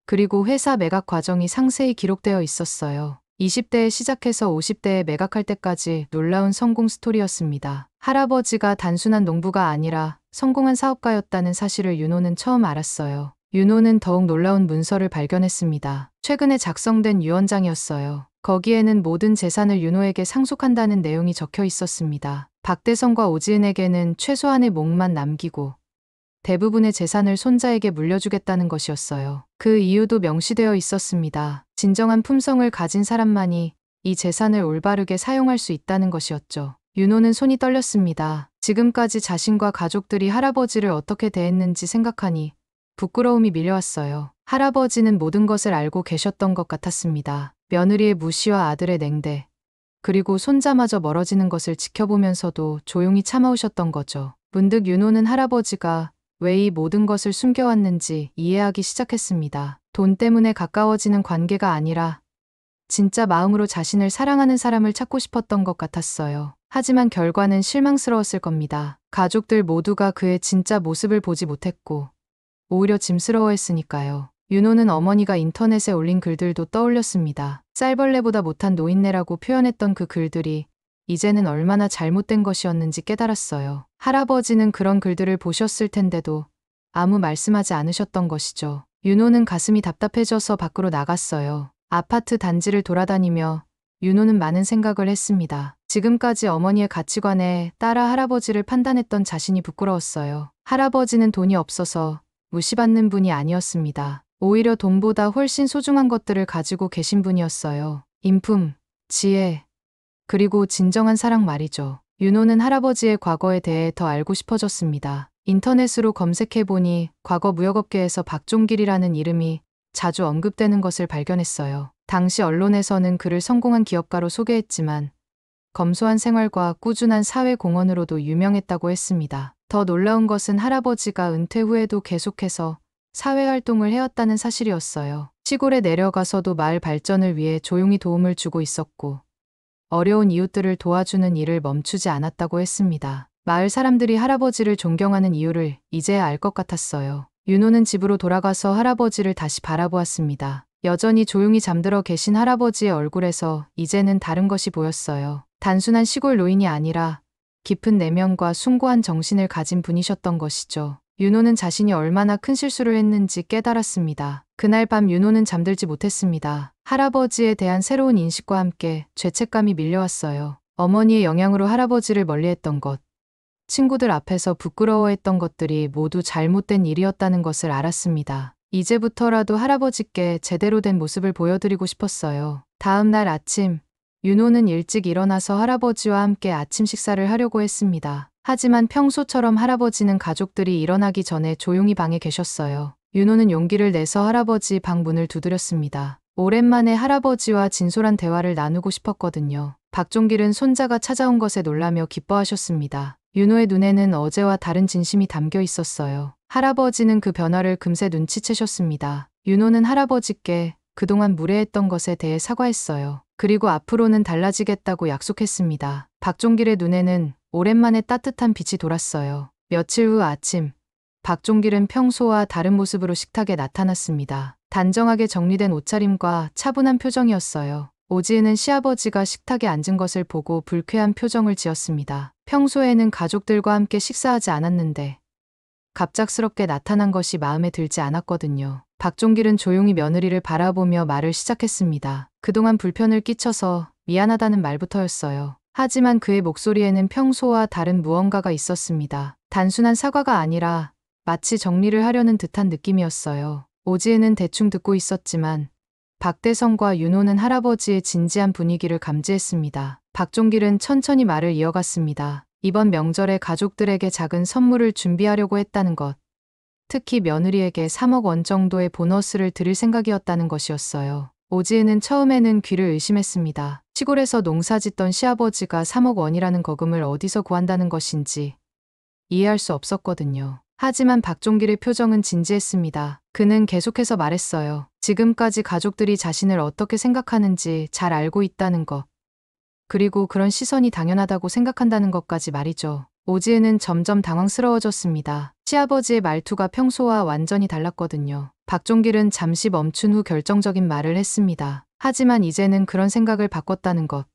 그리고 회사 매각 과정이 상세히 기록되어 있었어요. 20대에 시작해서 50대에 매각할 때까지 놀라운 성공 스토리였습니다. 할아버지가 단순한 농부가 아니라 성공한 사업가였다는 사실을 윤호는 처음 알았어요. 윤호는 더욱 놀라운 문서를 발견했습니다. 최근에 작성된 유언장이었어요. 거기에는 모든 재산을 윤호에게 상속한다는 내용이 적혀 있었습니다. 박대성과 오지은에게는 최소한의 몫만 남기고 대부분의 재산을 손자에게 물려주겠다는 것이었어요. 그 이유도 명시되어 있었습니다. 진정한 품성을 가진 사람만이 이 재산을 올바르게 사용할 수 있다는 것이었죠. 윤호는 손이 떨렸습니다. 지금까지 자신과 가족들이 할아버지를 어떻게 대했는지 생각하니 부끄러움이 밀려왔어요. 할아버지는 모든 것을 알고 계셨던 것 같았습니다. 며느리의 무시와 아들의 냉대, 그리고 손자마저 멀어지는 것을 지켜보면서도 조용히 참아오셨던 거죠. 문득 윤호는 할아버지가 왜 이 모든 것을 숨겨왔는지 이해하기 시작했습니다. 돈 때문에 가까워지는 관계가 아니라 진짜 마음으로 자신을 사랑하는 사람을 찾고 싶었던 것 같았어요. 하지만 결과는 실망스러웠을 겁니다. 가족들 모두가 그의 진짜 모습을 보지 못했고 오히려 짐스러워했으니까요. 윤호는 어머니가 인터넷에 올린 글들도 떠올렸습니다. 쌀벌레보다 못한 노인네라고 표현했던 그 글들이 이제는 얼마나 잘못된 것이었는지 깨달았어요. 할아버지는 그런 글들을 보셨을 텐데도 아무 말씀하지 않으셨던 것이죠. 윤호는 가슴이 답답해져서 밖으로 나갔어요. 아파트 단지를 돌아다니며 윤호는 많은 생각을 했습니다. 지금까지 어머니의 가치관에 따라 할아버지를 판단했던 자신이 부끄러웠어요. 할아버지는 돈이 없어서 무시받는 분이 아니었습니다. 오히려 돈보다 훨씬 소중한 것들을 가지고 계신 분이었어요. 인품, 지혜, 그리고 진정한 사랑 말이죠. 윤호는 할아버지의 과거에 대해 더 알고 싶어졌습니다. 인터넷으로 검색해보니 과거 무역업계에서 박종길이라는 이름이 자주 언급되는 것을 발견했어요. 당시 언론에서는 그를 성공한 기업가로 소개했지만 검소한 생활과 꾸준한 사회 공헌으로도 유명했다고 했습니다. 더 놀라운 것은 할아버지가 은퇴 후에도 계속해서 사회활동을 해왔다는 사실이었어요. 시골에 내려가서도 마을 발전을 위해 조용히 도움을 주고 있었고 어려운 이웃들을 도와주는 일을 멈추지 않았다고 했습니다. 마을 사람들이 할아버지를 존경하는 이유를 이제야 알 것 같았어요. 윤호는 집으로 돌아가서 할아버지를 다시 바라보았습니다. 여전히 조용히 잠들어 계신 할아버지의 얼굴에서 이제는 다른 것이 보였어요. 단순한 시골 노인이 아니라 깊은 내면과 숭고한 정신을 가진 분이셨던 것이죠. 윤호는 자신이 얼마나 큰 실수를 했는지 깨달았습니다. 그날 밤 윤호는 잠들지 못했습니다. 할아버지에 대한 새로운 인식과 함께 죄책감이 밀려왔어요. 어머니의 영향으로 할아버지를 멀리했던 것, 친구들 앞에서 부끄러워했던 것들이 모두 잘못된 일이었다는 것을 알았습니다. 이제부터라도 할아버지께 제대로 된 모습을 보여드리고 싶었어요. 다음 날 아침, 윤호는 일찍 일어나서 할아버지와 함께 아침 식사를 하려고 했습니다. 하지만 평소처럼 할아버지는 가족들이 일어나기 전에 조용히 방에 계셨어요. 윤호는 용기를 내서 할아버지 방 문을 두드렸습니다. 오랜만에 할아버지와 진솔한 대화를 나누고 싶었거든요. 박종길은 손자가 찾아온 것에 놀라며 기뻐하셨습니다. 윤호의 눈에는 어제와 다른 진심이 담겨 있었어요. 할아버지는 그 변화를 금세 눈치채셨습니다. 윤호는 할아버지께 그동안 무례했던 것에 대해 사과했어요. 그리고 앞으로는 달라지겠다고 약속했습니다. 박종길의 눈에는 오랜만에 따뜻한 빛이 돌았어요. 며칠 후 아침, 박종길은 평소와 다른 모습으로 식탁에 나타났습니다. 단정하게 정리된 옷차림과 차분한 표정이었어요. 오지은은 시아버지가 식탁에 앉은 것을 보고 불쾌한 표정을 지었습니다. 평소에는 가족들과 함께 식사하지 않았는데 갑작스럽게 나타난 것이 마음에 들지 않았거든요. 박종길은 조용히 며느리를 바라보며 말을 시작했습니다. 그동안 불편을 끼쳐서 미안하다는 말부터였어요. 하지만 그의 목소리에는 평소와 다른 무언가가 있었습니다. 단순한 사과가 아니라 마치 정리를 하려는 듯한 느낌이었어요. 오지은은 대충 듣고 있었지만 박대성과 윤호는 할아버지의 진지한 분위기를 감지했습니다. 박종길은 천천히 말을 이어갔습니다. 이번 명절에 가족들에게 작은 선물을 준비하려고 했다는 것. 특히 며느리에게 3억 원 정도의 보너스를 드릴 생각이었다는 것이었어요. 오지은은 처음에는 귀를 의심했습니다. 시골에서 농사짓던 시아버지가 3억 원이라는 거금을 어디서 구한다는 것인지 이해할 수 없었거든요. 하지만 박종길의 표정은 진지했습니다. 그는 계속해서 말했어요. 지금까지 가족들이 자신을 어떻게 생각하는지 잘 알고 있다는 것. 그리고 그런 시선이 당연하다고 생각한다는 것까지 말이죠. 오지은은 점점 당황스러워졌습니다. 시아버지의 말투가 평소와 완전히 달랐거든요. 박종길은 잠시 멈춘 후 결정적인 말을 했습니다. 하지만 이제는 그런 생각을 바꿨다는 것.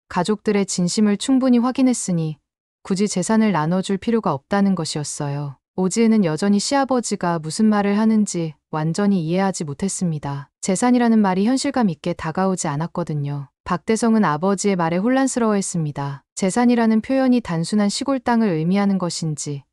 가족들의 진심을 충분히 확인했으니 굳이 재산을 나눠줄 필요가 없다는 것이었어요. 오지은은 여전히 시아버지가 무슨 말을 하는지 완전히 이해하지 못했습니다. 재산이라는 말이 현실감 있게 다가오지 않았거든요. 박대성은 아버지의 말에 혼란스러워했습니다. 재산이라는 표현이 단순한 시골 땅을 의미하는 것인지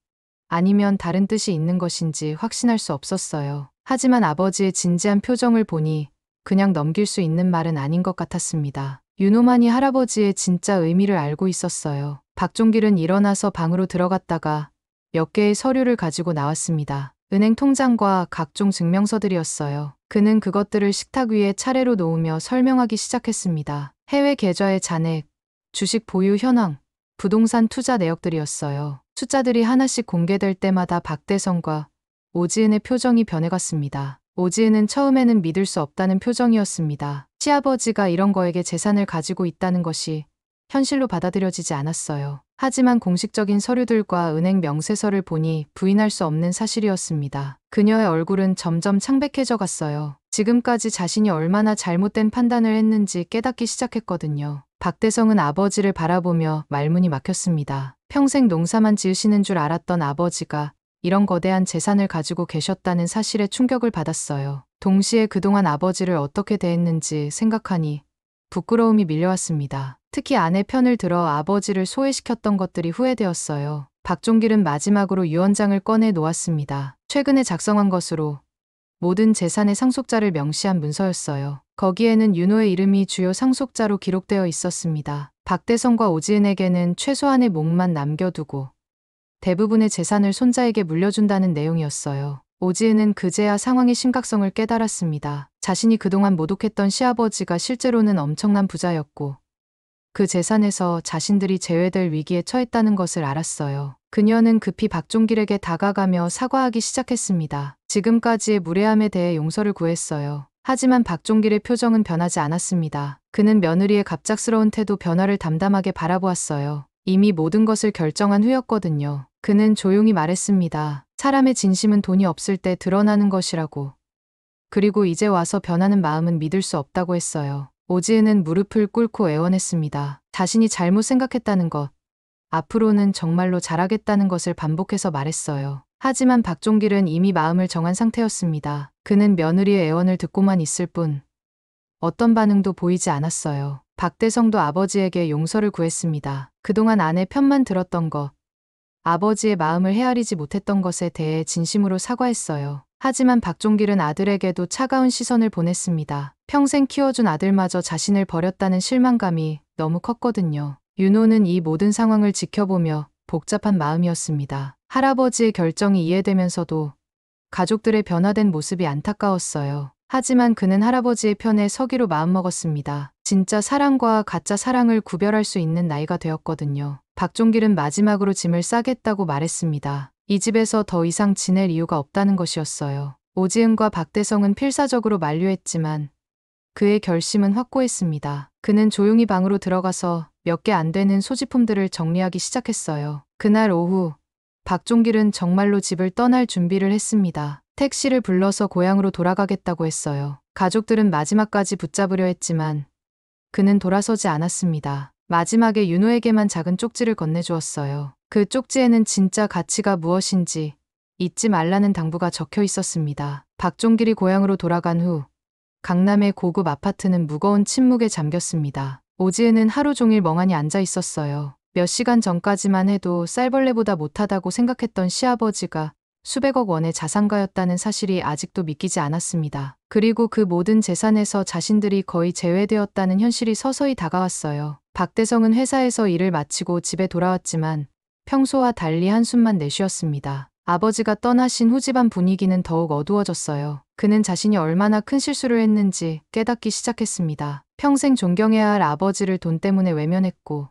아니면 다른 뜻이 있는 것인지 확신할 수 없었어요. 하지만 아버지의 진지한 표정을 보니 그냥 넘길 수 있는 말은 아닌 것 같았습니다. 윤호만이 할아버지의 진짜 의미를 알고 있었어요. 박종길은 일어나서 방으로 들어갔다가 몇 개의 서류를 가지고 나왔습니다. 은행 통장과 각종 증명서들이었어요. 그는 그것들을 식탁 위에 차례로 놓으며 설명하기 시작했습니다. 해외 계좌의 잔액, 주식 보유 현황, 부동산 투자 내역들이었어요. 숫자들이 하나씩 공개될 때마다 박대성과 오지은의 표정이 변해갔습니다. 오지은은 처음에는 믿을 수 없다는 표정이었습니다. 시아버지가 이런 거액의 재산을 가지고 있다는 것이 현실로 받아들여지지 않았어요. 하지만 공식적인 서류들과 은행 명세서를 보니 부인할 수 없는 사실이었습니다. 그녀의 얼굴은 점점 창백해져 갔어요. 지금까지 자신이 얼마나 잘못된 판단을 했는지 깨닫기 시작했거든요. 박대성은 아버지를 바라보며 말문이 막혔습니다. 평생 농사만 지으시는 줄 알았던 아버지가 이런 거대한 재산을 가지고 계셨다는 사실에 충격을 받았어요. 동시에 그동안 아버지를 어떻게 대했는지 생각하니 부끄러움이 밀려왔습니다. 특히 아내 편을 들어 아버지를 소외시켰던 것들이 후회되었어요. 박종길은 마지막으로 유언장을 꺼내 놓았습니다. 최근에 작성한 것으로 모든 재산의 상속자를 명시한 문서였어요. 거기에는 윤호의 이름이 주요 상속자로 기록되어 있었습니다. 박대성과 오지은에게는 최소한의 몫만 남겨두고 대부분의 재산을 손자에게 물려준다는 내용이었어요. 오지은은 그제야 상황의 심각성을 깨달았습니다. 자신이 그동안 모독했던 시아버지가 실제로는 엄청난 부자였고 그 재산에서 자신들이 제외될 위기에 처했다는 것을 알았어요. 그녀는 급히 박종길에게 다가가며 사과하기 시작했습니다. 지금까지의 무례함에 대해 용서를 구했어요. 하지만 박종길의 표정은 변하지 않았습니다. 그는 며느리의 갑작스러운 태도 변화를 담담하게 바라보았어요. 이미 모든 것을 결정한 후였거든요. 그는 조용히 말했습니다. 사람의 진심은 돈이 없을 때 드러나는 것이라고. 그리고 이제 와서 변하는 마음은 믿을 수 없다고 했어요. 오지은은 무릎을 꿇고 애원했습니다. 자신이 잘못 생각했다는 것, 앞으로는 정말로 잘하겠다는 것을 반복해서 말했어요. 하지만 박종길은 이미 마음을 정한 상태였습니다. 그는 며느리의 애원을 듣고만 있을 뿐 어떤 반응도 보이지 않았어요. 박대성도 아버지에게 용서를 구했습니다. 그동안 아내 편만 들었던 것, 아버지의 마음을 헤아리지 못했던 것에 대해 진심으로 사과했어요. 하지만 박종길은 아들에게도 차가운 시선을 보냈습니다. 평생 키워준 아들마저 자신을 버렸다는 실망감이 너무 컸거든요. 윤호는 이 모든 상황을 지켜보며 복잡한 마음이었습니다. 할아버지의 결정이 이해되면서도 가족들의 변화된 모습이 안타까웠어요. 하지만 그는 할아버지의 편에 서기로 마음먹었습니다. 진짜 사랑과 가짜 사랑을 구별할 수 있는 나이가 되었거든요. 박종길은 마지막으로 짐을 싸겠다고 말했습니다. 이 집에서 더 이상 지낼 이유가 없다는 것이었어요. 오지은과 박대성은 필사적으로 만류했지만 그의 결심은 확고했습니다. 그는 조용히 방으로 들어가서 몇 개 안 되는 소지품들을 정리하기 시작했어요. 그날 오후 박종길은 정말로 집을 떠날 준비를 했습니다. 택시를 불러서 고향으로 돌아가겠다고 했어요. 가족들은 마지막까지 붙잡으려 했지만 그는 돌아서지 않았습니다. 마지막에 윤호에게만 작은 쪽지를 건네주었어요. 그 쪽지에는 진짜 가치가 무엇인지 잊지 말라는 당부가 적혀 있었습니다. 박종길이 고향으로 돌아간 후 강남의 고급 아파트는 무거운 침묵에 잠겼습니다. 오지은은 하루 종일 멍하니 앉아 있었어요. 몇 시간 전까지만 해도 쌀벌레보다 못하다고 생각했던 시아버지가 수백억 원의 자산가였다는 사실이 아직도 믿기지 않았습니다. 그리고 그 모든 재산에서 자신들이 거의 제외되었다는 현실이 서서히 다가왔어요. 박대성은 회사에서 일을 마치고 집에 돌아왔지만 평소와 달리 한숨만 내쉬었습니다. 아버지가 떠나신 후 집안 분위기는 더욱 어두워졌어요. 그는 자신이 얼마나 큰 실수를 했는지 깨닫기 시작했습니다. 평생 존경해야 할 아버지를 돈 때문에 외면했고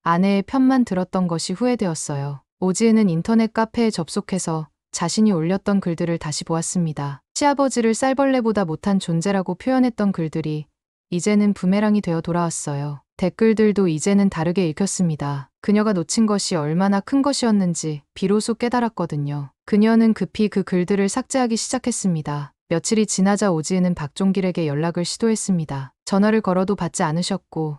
아내의 편만 들었던 것이 후회되었어요. 오지은은 인터넷 카페에 접속해서 자신이 올렸던 글들을 다시 보았습니다. 시아버지를 쌀벌레보다 못한 존재라고 표현했던 글들이 이제는 부메랑이 되어 돌아왔어요. 댓글들도 이제는 다르게 읽혔습니다. 그녀가 놓친 것이 얼마나 큰 것이었는지 비로소 깨달았거든요. 그녀는 급히 그 글들을 삭제하기 시작했습니다. 며칠이 지나자 오지은은 박종길에게 연락을 시도했습니다. 전화를 걸어도 받지 않으셨고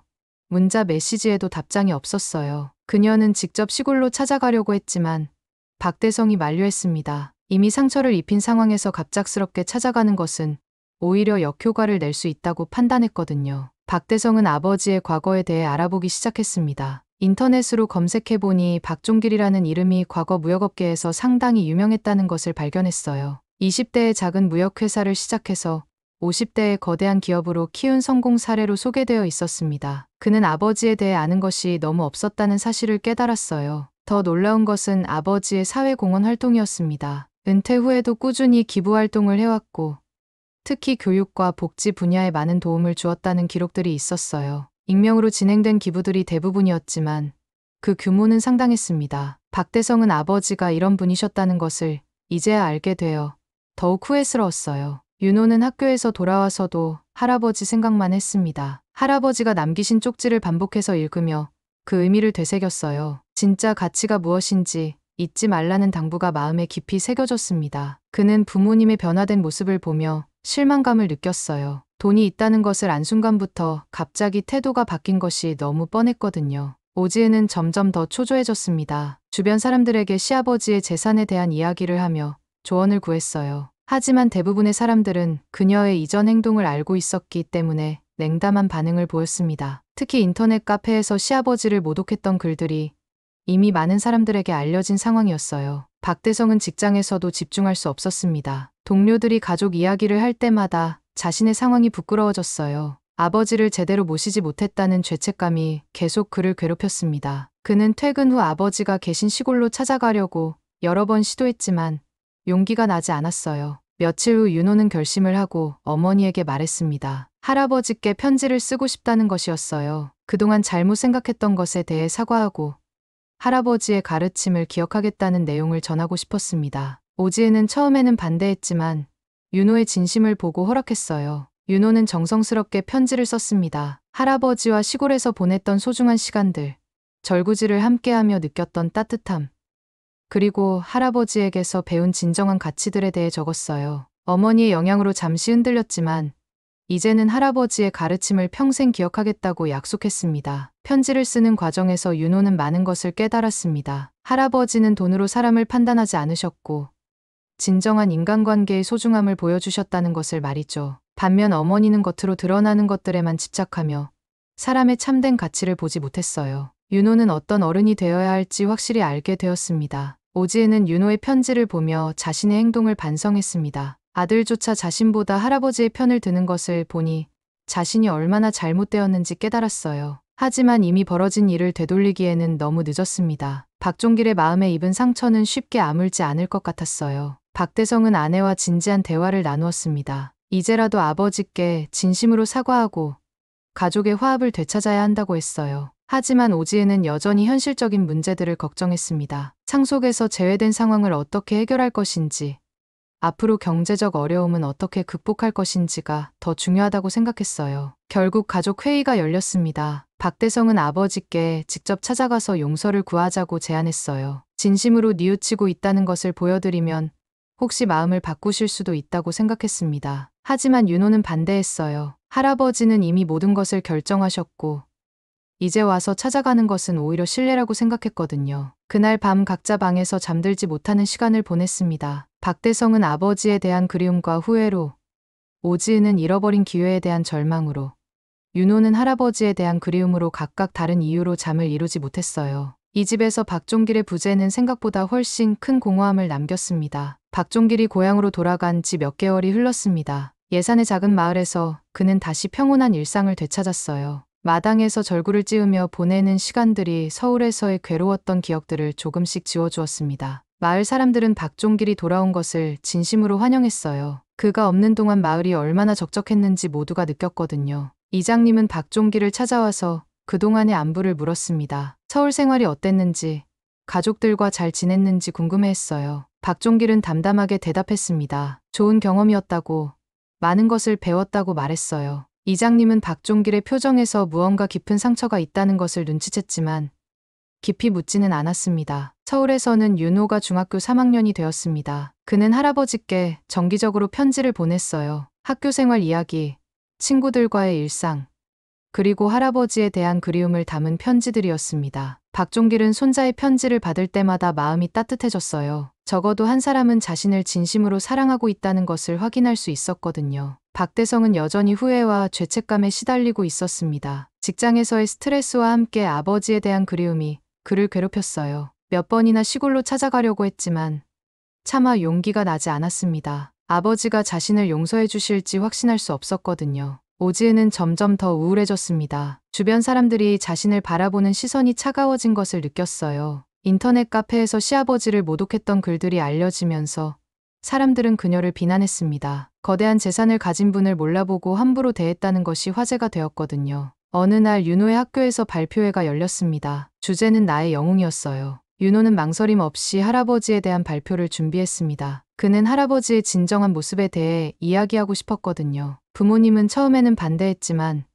문자 메시지에도 답장이 없었어요. 그녀는 직접 시골로 찾아가려고 했지만 박대성이 만류했습니다. 이미 상처를 입힌 상황에서 갑작스럽게 찾아가는 것은 오히려 역효과를 낼 수 있다고 판단했거든요. 박대성은 아버지의 과거에 대해 알아보기 시작했습니다. 인터넷으로 검색해보니 박종길이라는 이름이 과거 무역업계에서 상당히 유명했다는 것을 발견했어요. 20대의 작은 무역회사를 시작해서 50대의 거대한 기업으로 키운 성공 사례로 소개되어 있었습니다. 그는 아버지에 대해 아는 것이 너무 없었다는 사실을 깨달았어요. 더 놀라운 것은 아버지의 사회공헌 활동이었습니다. 은퇴 후에도 꾸준히 기부활동을 해왔고 특히 교육과 복지 분야에 많은 도움을 주었다는 기록들이 있었어요. 익명으로 진행된 기부들이 대부분이었지만 그 규모는 상당했습니다. 박대성은 아버지가 이런 분이셨다는 것을 이제야 알게 되어 더욱 후회스러웠어요. 윤호는 학교에서 돌아와서도 할아버지 생각만 했습니다. 할아버지가 남기신 쪽지를 반복해서 읽으며 그 의미를 되새겼어요. 진짜 가치가 무엇인지 잊지 말라는 당부가 마음에 깊이 새겨졌습니다. 그는 부모님의 변화된 모습을 보며 실망감을 느꼈어요. 돈이 있다는 것을 안 순간부터 갑자기 태도가 바뀐 것이 너무 뻔했거든요. 오지은은 점점 더 초조해졌습니다. 주변 사람들에게 시아버지의 재산에 대한 이야기를 하며 조언을 구했어요. 하지만 대부분의 사람들은 그녀의 이전 행동을 알고 있었기 때문에 냉담한 반응을 보였습니다. 특히 인터넷 카페에서 시아버지를 모독했던 글들이 이미 많은 사람들에게 알려진 상황이었어요. 박대성은 직장에서도 집중할 수 없었습니다. 동료들이 가족 이야기를 할 때마다 자신의 상황이 부끄러워졌어요. 아버지를 제대로 모시지 못했다는 죄책감이 계속 그를 괴롭혔습니다. 그는 퇴근 후 아버지가 계신 시골로 찾아가려고 여러 번 시도했지만 용기가 나지 않았어요. 며칠 후 윤호는 결심을 하고 어머니에게 말했습니다. 할아버지께 편지를 쓰고 싶다는 것이었어요. 그동안 잘못 생각했던 것에 대해 사과하고 할아버지의 가르침을 기억하겠다는 내용을 전하고 싶었습니다. 오지은은 처음에는 반대했지만 윤호의 진심을 보고 허락했어요. 윤호는 정성스럽게 편지를 썼습니다. 할아버지와 시골에서 보냈던 소중한 시간들, 절구지를 함께하며 느꼈던 따뜻함, 그리고 할아버지에게서 배운 진정한 가치들에 대해 적었어요. 어머니의 영향으로 잠시 흔들렸지만 이제는 할아버지의 가르침을 평생 기억하겠다고 약속했습니다. 편지를 쓰는 과정에서 윤호는 많은 것을 깨달았습니다. 할아버지는 돈으로 사람을 판단하지 않으셨고 진정한 인간관계의 소중함을 보여주셨다는 것을 말이죠. 반면 어머니는 겉으로 드러나는 것들에만 집착하며 사람의 참된 가치를 보지 못했어요. 윤호는 어떤 어른이 되어야 할지 확실히 알게 되었습니다. 오지은은 윤호의 편지를 보며 자신의 행동을 반성했습니다. 아들조차 자신보다 할아버지의 편을 드는 것을 보니 자신이 얼마나 잘못되었는지 깨달았어요. 하지만 이미 벌어진 일을 되돌리기에는 너무 늦었습니다. 박종길의 마음에 입은 상처는 쉽게 아물지 않을 것 같았어요. 박대성은 아내와 진지한 대화를 나누었습니다. 이제라도 아버지께 진심으로 사과하고 가족의 화합을 되찾아야 한다고 했어요. 하지만 오지은은 여전히 현실적인 문제들을 걱정했습니다. 상속에서 제외된 상황을 어떻게 해결할 것인지, 앞으로 경제적 어려움은 어떻게 극복할 것인지가 더 중요하다고 생각했어요. 결국 가족 회의가 열렸습니다. 박대성은 아버지께 직접 찾아가서 용서를 구하자고 제안했어요. 진심으로 뉘우치고 있다는 것을 보여드리면 혹시 마음을 바꾸실 수도 있다고 생각했습니다. 하지만 윤호는 반대했어요. 할아버지는 이미 모든 것을 결정하셨고 이제 와서 찾아가는 것은 오히려 신뢰라고 생각했거든요. 그날 밤 각자 방에서 잠들지 못하는 시간을 보냈습니다. 박대성은 아버지에 대한 그리움과 후회로, 오지은은 잃어버린 기회에 대한 절망으로, 윤호는 할아버지에 대한 그리움으로 각각 다른 이유로 잠을 이루지 못했어요. 이 집에서 박종길의 부재는 생각보다 훨씬 큰 공허함을 남겼습니다. 박종길이 고향으로 돌아간 지 몇 개월이 흘렀습니다. 예산의 작은 마을에서 그는 다시 평온한 일상을 되찾았어요. 마당에서 절구를 찌우며 보내는 시간들이 서울에서의 괴로웠던 기억들을 조금씩 지워주었습니다. 마을 사람들은 박종길이 돌아온 것을 진심으로 환영했어요. 그가 없는 동안 마을이 얼마나 적적했는지 모두가 느꼈거든요. 이장님은 박종길을 찾아와서 그동안의 안부를 물었습니다. 서울 생활이 어땠는지, 가족들과 잘 지냈는지 궁금해했어요. 박종길은 담담하게 대답했습니다. 좋은 경험이었다고, 많은 것을 배웠다고 말했어요. 이장님은 박종길의 표정에서 무언가 깊은 상처가 있다는 것을 눈치챘지만 깊이 묻지는 않았습니다. 서울에서는 윤호가 중학교 3학년이 되었습니다. 그는 할아버지께 정기적으로 편지를 보냈어요. 학교 생활 이야기, 친구들과의 일상, 그리고 할아버지에 대한 그리움을 담은 편지들이었습니다. 박종길은 손자의 편지를 받을 때마다 마음이 따뜻해졌어요. 적어도 한 사람은 자신을 진심으로 사랑하고 있다는 것을 확인할 수 있었거든요. 박대성은 여전히 후회와 죄책감에 시달리고 있었습니다. 직장에서의 스트레스와 함께 아버지에 대한 그리움이 그를 괴롭혔어요. 몇 번이나 시골로 찾아가려고 했지만 차마 용기가 나지 않았습니다. 아버지가 자신을 용서해 주실지 확신할 수 없었거든요. 오지은은 점점 더 우울해졌습니다. 주변 사람들이 자신을 바라보는 시선이 차가워진 것을 느꼈어요. 인터넷 카페에서 시아버지를 모독했던 글들이 알려지면서 사람들은 그녀를 비난했습니다. 거대한 재산을 가진 분을 몰라보고 함부로 대했다는 것이 화제가 되었거든요. 어느 날 윤호의 학교에서 발표회가 열렸습니다. 주제는 나의 영웅이었어요. 윤호는 망설임 없이 할아버지에 대한 발표를 준비했습니다. 그는 할아버지의 진정한 모습에 대해 이야기하고 싶었거든요. 부모님은 처음에는 반대했지만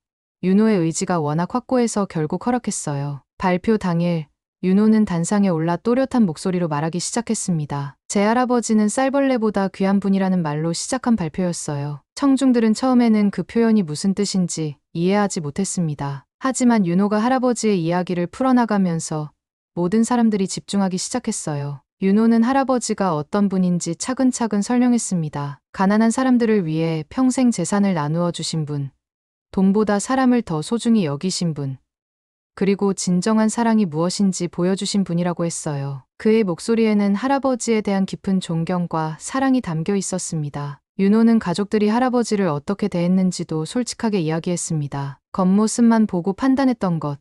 윤호의 의지가 워낙 확고해서 결국 허락했어요. 발표 당일 윤호는 단상에 올라 또렷한 목소리로 말하기 시작했습니다. 제 할아버지는 쌀벌레보다 귀한 분이라는 말로 시작한 발표였어요. 청중들은 처음에는 그 표현이 무슨 뜻인지 이해하지 못했습니다. 하지만 윤호가 할아버지의 이야기를 풀어나가면서 모든 사람들이 집중하기 시작했어요. 윤호는 할아버지가 어떤 분인지 차근차근 설명했습니다. 가난한 사람들을 위해 평생 재산을 나누어 주신 분, 돈보다 사람을 더 소중히 여기신 분, 그리고 진정한 사랑이 무엇인지 보여주신 분이라고 했어요. 그의 목소리에는 할아버지에 대한 깊은 존경과 사랑이 담겨 있었습니다. 윤호는 가족들이 할아버지를 어떻게 대했는지도 솔직하게 이야기했습니다. 겉모습만 보고 판단했던 것,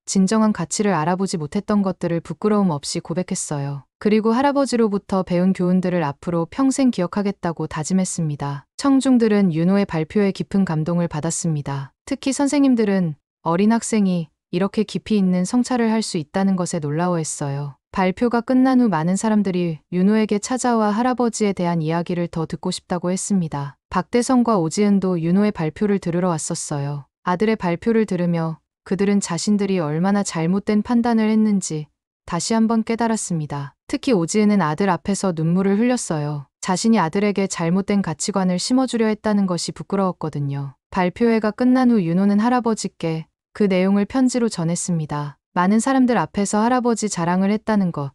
진정한 가치를 알아보지 못했던 것들을 부끄러움 없이 고백했어요. 그리고 할아버지로부터 배운 교훈들을 앞으로 평생 기억하겠다고 다짐했습니다. 청중들은 윤호의 발표에 깊은 감동을 받았습니다. 특히 선생님들은 어린 학생이 이렇게 깊이 있는 성찰을 할 수 있다는 것에 놀라워했어요. 발표가 끝난 후 많은 사람들이 윤호에게 찾아와 할아버지에 대한 이야기를 더 듣고 싶다고 했습니다. 박대성과 오지은도 윤호의 발표를 들으러 왔었어요. 아들의 발표를 들으며 그들은 자신들이 얼마나 잘못된 판단을 했는지 다시 한번 깨달았습니다. 특히 오지은은 아들 앞에서 눈물을 흘렸어요. 자신이 아들에게 잘못된 가치관을 심어주려 했다는 것이 부끄러웠거든요. 발표회가 끝난 후 윤호는 할아버지께 그 내용을 편지로 전했습니다. 많은 사람들 앞에서 할아버지 자랑을 했다는 것,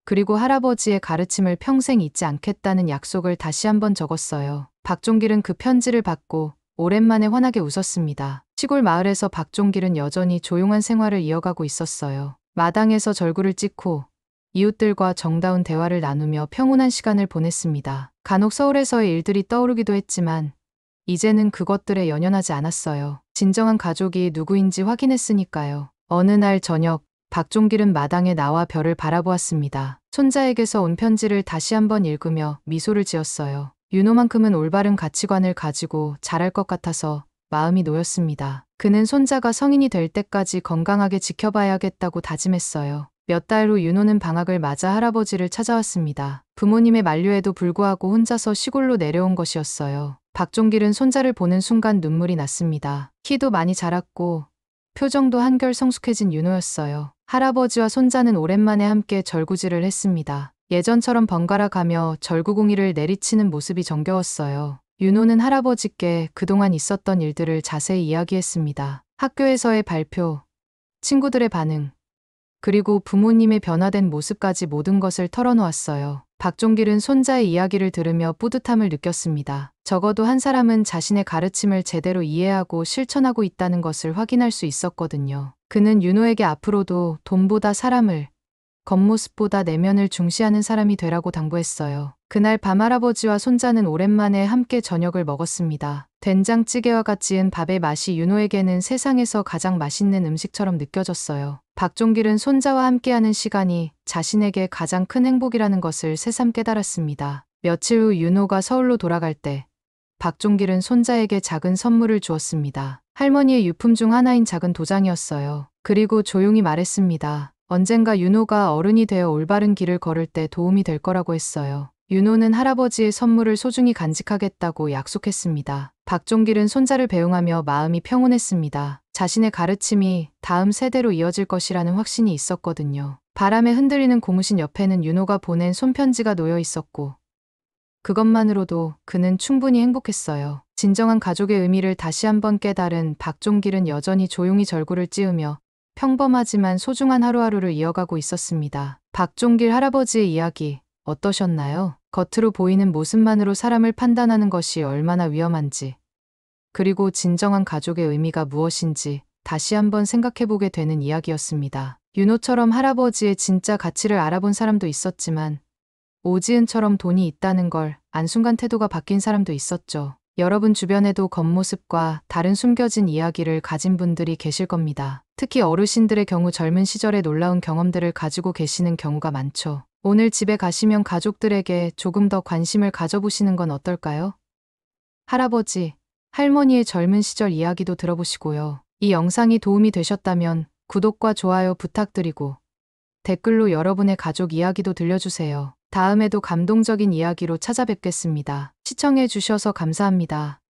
그리고 할아버지의 가르침을 평생 잊지 않겠다는 약속을 다시 한번 적었어요. 박종길은 그 편지를 받고 오랜만에 환하게 웃었습니다. 시골 마을에서 박종길은 여전히 조용한 생활을 이어가고 있었어요. 마당에서 절구를 찍고 이웃들과 정다운 대화를 나누며 평온한 시간을 보냈습니다. 간혹 서울에서의 일들이 떠오르기도 했지만 이제는 그것들에 연연하지 않았어요. 진정한 가족이 누구인지 확인했으니까요. 어느 날 저녁, 박종길은 마당에 나와 별을 바라보았습니다. 손자에게서 온 편지를 다시 한번 읽으며 미소를 지었어요. 윤호만큼은 올바른 가치관을 가지고 자랄 것 같아서 마음이 놓였습니다. 그는 손자가 성인이 될 때까지 건강하게 지켜봐야겠다고 다짐했어요. 몇 달 후 윤호는 방학을 맞아 할아버지를 찾아왔습니다. 부모님의 만류에도 불구하고 혼자서 시골로 내려온 것이었어요. 박종길은 손자를 보는 순간 눈물이 났습니다. 키도 많이 자랐고 표정도 한결 성숙해진 윤호였어요. 할아버지와 손자는 오랜만에 함께 절구질을 했습니다. 예전처럼 번갈아 가며 절구공이를 내리치는 모습이 정겨웠어요. 윤호는 할아버지께 그동안 있었던 일들을 자세히 이야기했습니다. 학교에서의 발표, 친구들의 반응, 그리고 부모님의 변화된 모습까지 모든 것을 털어놓았어요. 박종길은 손자의 이야기를 들으며 뿌듯함을 느꼈습니다. 적어도 한 사람은 자신의 가르침을 제대로 이해하고 실천하고 있다는 것을 확인할 수 있었거든요. 그는 윤호에게 앞으로도 돈보다 사람을, 겉모습보다 내면을 중시하는 사람이 되라고 당부했어요. 그날 밤 할아버지와 손자는 오랜만에 함께 저녁을 먹었습니다. 된장찌개와 갓 지은 밥의 맛이 윤호에게는 세상에서 가장 맛있는 음식처럼 느껴졌어요. 박종길은 손자와 함께하는 시간이 자신에게 가장 큰 행복이라는 것을 새삼 깨달았습니다. 며칠 후 윤호가 서울로 돌아갈 때 박종길은 손자에게 작은 선물을 주었습니다. 할머니의 유품 중 하나인 작은 도장이었어요. 그리고 조용히 말했습니다. 언젠가 윤호가 어른이 되어 올바른 길을 걸을 때 도움이 될 거라고 했어요. 윤호는 할아버지의 선물을 소중히 간직하겠다고 약속했습니다. 박종길은 손자를 배웅하며 마음이 평온했습니다. 자신의 가르침이 다음 세대로 이어질 것이라는 확신이 있었거든요. 바람에 흔들리는 고무신 옆에는 윤호가 보낸 손편지가 놓여 있었고 그것만으로도 그는 충분히 행복했어요. 진정한 가족의 의미를 다시 한번 깨달은 박종길은 여전히 조용히 절구를 찌우며 평범하지만 소중한 하루하루를 이어가고 있었습니다. 박종길 할아버지의 이야기 어떠셨나요? 겉으로 보이는 모습만으로 사람을 판단하는 것이 얼마나 위험한지, 그리고 진정한 가족의 의미가 무엇인지 다시 한번 생각해보게 되는 이야기였습니다. 윤호처럼 할아버지의 진짜 가치를 알아본 사람도 있었지만 오지은처럼 돈이 있다는 걸 안 순간 태도가 바뀐 사람도 있었죠. 여러분 주변에도 겉모습과 다른 숨겨진 이야기를 가진 분들이 계실 겁니다. 특히 어르신들의 경우 젊은 시절의 놀라운 경험들을 가지고 계시는 경우가 많죠. 오늘 집에 가시면 가족들에게 조금 더 관심을 가져보시는 건 어떨까요? 할아버지, 할머니의 젊은 시절 이야기도 들어보시고요. 이 영상이 도움이 되셨다면 구독과 좋아요 부탁드리고 댓글로 여러분의 가족 이야기도 들려주세요. 다음에도 감동적인 이야기로 찾아뵙겠습니다. 시청해 주셔서 감사합니다.